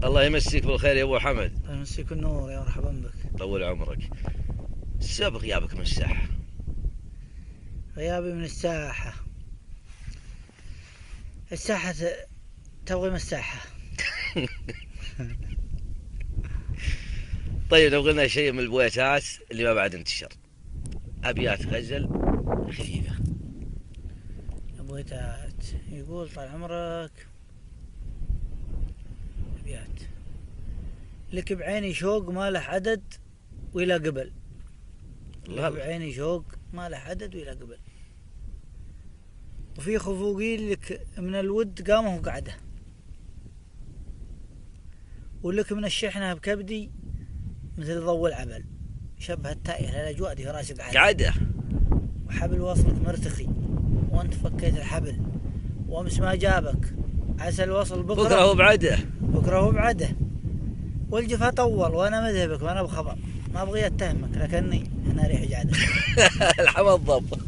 الله يمسيك بالخير يا ابو حمد. الله يمسيك النور، يا مرحبا بك. طول عمرك. سبب غيابك من الساحة؟ غيابي من الساحة تبغي من الساحة. طيب لو قلنا شيء من البويتات اللي ما بعد انتشر، ابيات غزل خفيفة. بويتات يقول طال عمرك أبيات. لك بعيني شوق ما له عدد وإلى قبل. لك بعيني شوق ما له عدد وإلى قبل، وفي خفوقي لك من الود قامه وقعده، ولك من الشحنة بكبدي مثل ضوء العبل. شبه التائه للأجواء دي راسك قعده، وحبل وصلك مرتخي وانت فكيت الحبل، وامس ما جابك عسى الوصل بكره وبعده، بكره وبعده، والجفا طول وانا مذهبك وانا بخبر، ما ابغي اتهمك لكني انا ريح جعده. الحمد ضب.